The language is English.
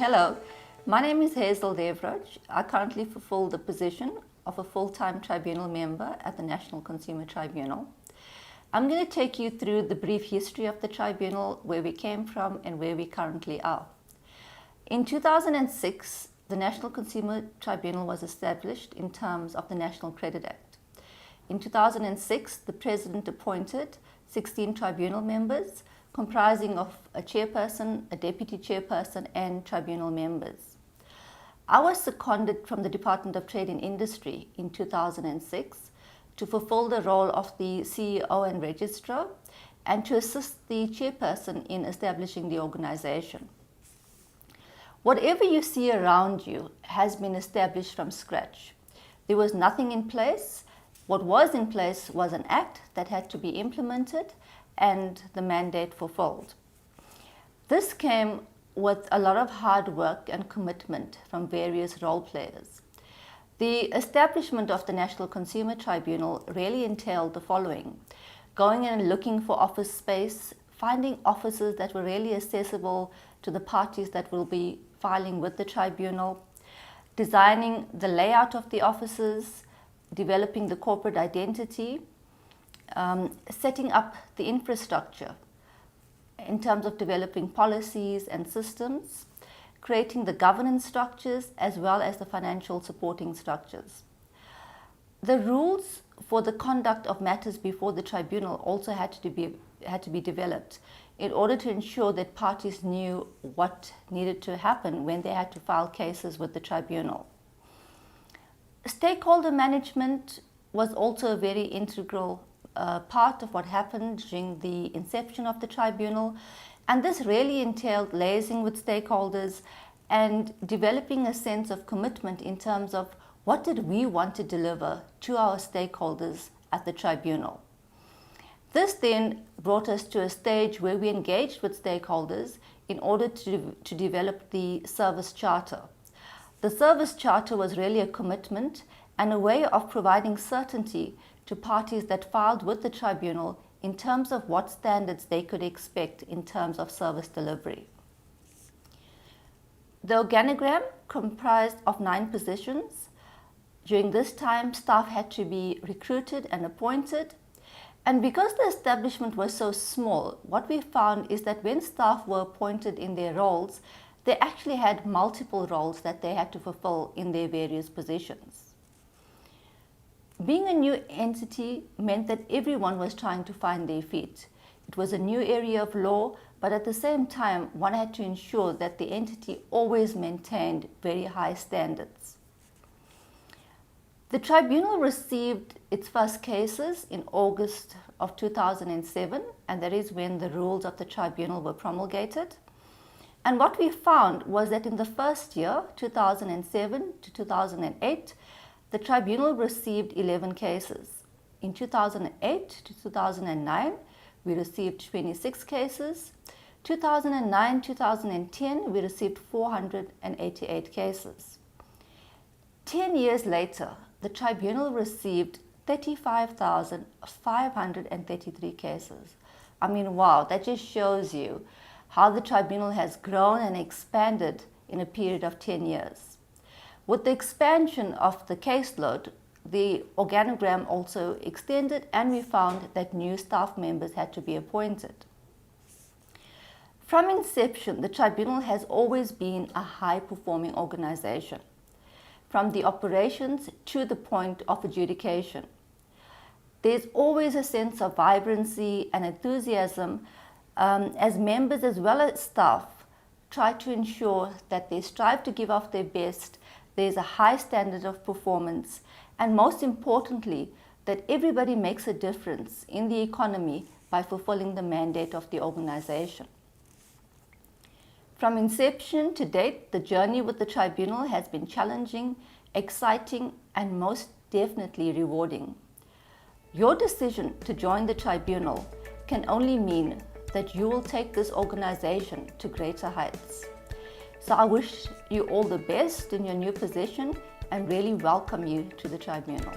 Hello, my name is Hazel Devraj. I currently fulfill the position of a full-time tribunal member at the National Consumer Tribunal. I'm going to take you through the brief history of the tribunal, where we came from and where we currently are. In 2006, the National Consumer Tribunal was established in terms of the National Credit Act. In 2006, the President appointed 16 tribunal members, comprising of a chairperson, a deputy chairperson, and tribunal members. I was seconded from the Department of Trade and Industry in 2006 to fulfill the role of the CEO and registrar and to assist the chairperson in establishing the organization. Whatever you see around you has been established from scratch. There was nothing in place. What was in place was an act that had to be implemented and the mandate fulfilled. This came with a lot of hard work and commitment from various role players. The establishment of the National Consumer Tribunal really entailed the following: going in and looking for office space, finding offices that were really accessible to the parties that will be filing with the tribunal, designing the layout of the offices, developing the corporate identity, setting up the infrastructure in terms of developing policies and systems, creating the governance structures as well as the financial supporting structures. The rules for the conduct of matters before the tribunal also had to be developed in order to ensure that parties knew what needed to happen when they had to file cases with the tribunal. Stakeholder management was also a very integral part of what happened during the inception of the tribunal, and this really entailed liaising with stakeholders and developing a sense of commitment in terms of what did we want to deliver to our stakeholders at the tribunal. This then brought us to a stage where we engaged with stakeholders in order to develop the service charter. The service charter was really a commitment and a way of providing certainty to parties that filed with the tribunal in terms of what standards they could expect in terms of service delivery. The organogram comprised of 9 positions. During this time, staff had to be recruited and appointed. And because the establishment was so small, what we found is that when staff were appointed in their roles, they actually had multiple roles that they had to fulfill in their various positions. Being a new entity meant that everyone was trying to find their feet. It was a new area of law, but at the same time, one had to ensure that the entity always maintained very high standards. The tribunal received its first cases in August of 2007, and that is when the rules of the tribunal were promulgated. And what we found was that in the first year, 2007 to 2008, the tribunal received 11 cases. In 2008 to 2009, we received 26 cases. 2009-2010, we received 488 cases. 10 years later, the tribunal received 35,533 cases. I mean, wow, that just shows you how the tribunal has grown and expanded in a period of 10 years. With the expansion of the caseload, the organogram also extended, and we found that new staff members had to be appointed. From inception, the tribunal has always been a high-performing organization, from the operations to the point of adjudication. There's always a sense of vibrancy and enthusiasm as members as well as staff try to ensure that they strive to give off their best. There's a high standard of performance, and most importantly, that everybody makes a difference in the economy by fulfilling the mandate of the organization. From inception to date, the journey with the tribunal has been challenging, exciting, and most definitely rewarding. Your decision to join the tribunal can only mean that you will take this organization to greater heights. So I wish you all the best in your new position and really welcome you to the tribunal.